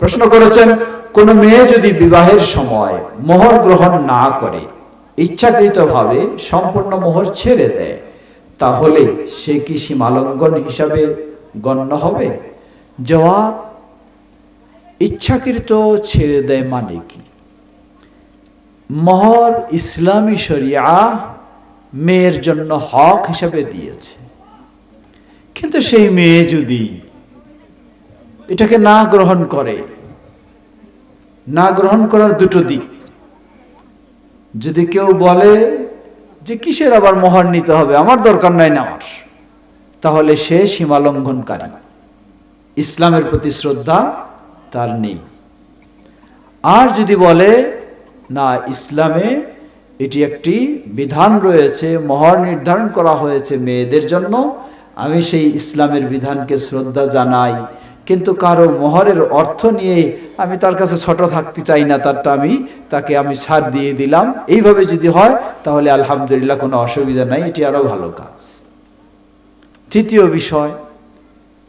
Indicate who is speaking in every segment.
Speaker 1: প্রশ্ন করেছেন, কোন মেয়ে যদি বিবাহের সময় মোহর গ্রহণ না করে ইচ্ছাকৃতভাবে সম্পূর্ণ মোহর ছেড়ে দেয়, তাহলে সে কি সীমালঙ্ঘন হিসাবে গণ্য হবে? জবাব, ইচ্ছাকৃত ছেড়ে দেয় মানে কি? মোহর ইসলামী শরিয়া মেয়ের জন্য হক হিসাবে দিয়েছে, কিন্তু সেই মেয়ে যদি এটাকে না গ্রহণ করে, না গ্রহণ করার দুটো দিক। যদি কেউ বলে যে কিসের আবার মোহর নিতে হবে, আমার দরকার নাই নেওয়ার, তাহলে সে সীমালঙ্ঘনকারী, ইসলামের প্রতি শ্রদ্ধা তার নেই। আর যদি বলে না, ইসলামে এটি একটি বিধান রয়েছে, মোহর নির্ধারণ করা হয়েছে মেয়েদের জন্য, আমি সেই ইসলামের বিধানকে শ্রদ্ধা জানাই, কিন্তু কারো মোহরের অর্থ নিয়ে আমি তার কাছে ছোট থাকতে চাই না, তাকে আমি ছাড় দিয়ে দিলাম, এইভাবে যদি হয় তাহলে আলহামদুলিল্লাহ, কোনো অসুবিধা নাই, এটি আরো ভালো কাজ। তৃতীয় বিষয়,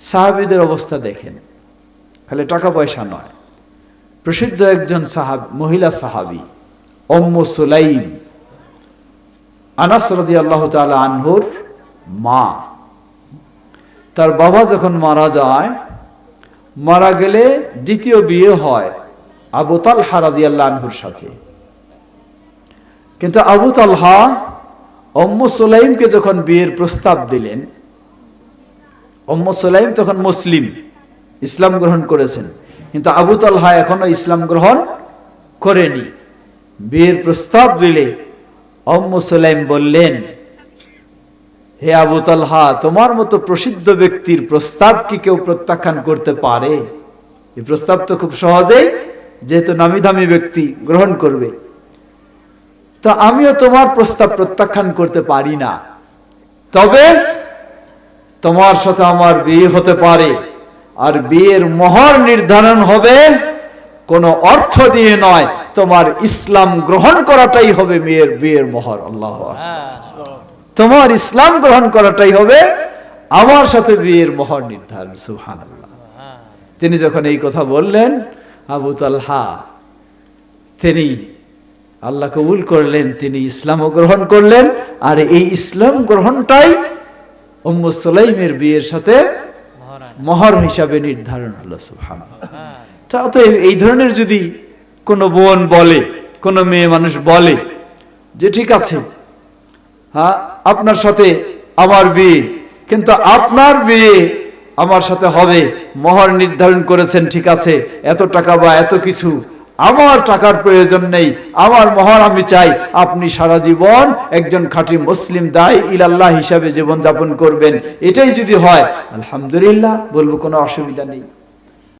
Speaker 1: সাহাবীদের অবস্থা দেখেন, খালি টাকা পয়সা নয়। প্রসিদ্ধ একজন মহিলা সাহাবী উম্মু সুলাইম, আনাস রাদিয়াল্লাহু তাআলা আনহুর মা। তার বাবা যখন মারা যায়, মারা গেলে দ্বিতীয় বিয়ে হয় আবু তালহা রাদিয়াল্লাহু আনহুর সাথে। কিন্তু আবু তালহা উম্মু সুলাইমকে যখন বিয়ের প্রস্তাব দিলেন, উম্মু সুলাইম তখন মুসলিম, ইসলাম গ্রহণ করেছেন, কিন্তু আবু তালহা এখনো ইসলাম গ্রহণ করেনি। বিয়ের প্রস্তাব দিলে উম্মু সুলাইম বললেন, হে আবু তালহা, তোমার মতো প্রসিদ্ধ ব্যক্তির প্রস্তাব কি কেউ প্রত্যাখ্যান করতে পারে? এই প্রস্তাব তো খুব সহজেই, যেহেতু নামি দামি ব্যক্তি, গ্রহণ করবে। তো আমিও তোমার প্রস্তাব প্রত্যাখ্যান করতে পারি না, তবে তোমার সাথে আমার বিয়ে হতে পারে, আর বিয়ের মোহর নির্ধারণ হবে কোনো অর্থ দিয়ে নয়, তোমার ইসলাম গ্রহণ করাটাই হবে বিয়ের মোহর। আল্লাহু আকবার। তোমার ইসলাম গ্রহণ করাটাই হবে আমার সাথে বিয়ের মোহর নির্ধারণ। সুবহানাল্লাহ। তিনি যখন এই কথা বললেন, আবু তালহা তিনি আল্লাহ কবুল করলেন, তিনি ইসলামও গ্রহণ করলেন, আর এই ইসলাম গ্রহণটাই উম্মু সুলাইমের বিয়ের সাথে মোহর হিসাবে নির্ধারণ হলো। সুবহানাল্লাহ। তো এই ধরনের যদি কোনো বোন বলে, কোনো মেয়ে মানুষ বলে যে ঠিক আছে, হ্যাঁ আপনার সাথে আমার বিয়ে, কিন্তু আপনার বিয়ে আমার সাথে হবে, মোহর নির্ধারণ করেছেন, ঠিক আছে, এত টাকা বা এত কিছু, আমার টাকার প্রয়োজন নেই, আমার মোহর আমি চাই, আপনি সারা জীবন একজন খাঁটি মুসলিম দাঈ ইলাল্লাহ হিসাবে জীবন যাপন করবেন, এটাই যদি হয় আলহামদুলিল্লাহ, বলবো কোনো অসুবিধা নেই।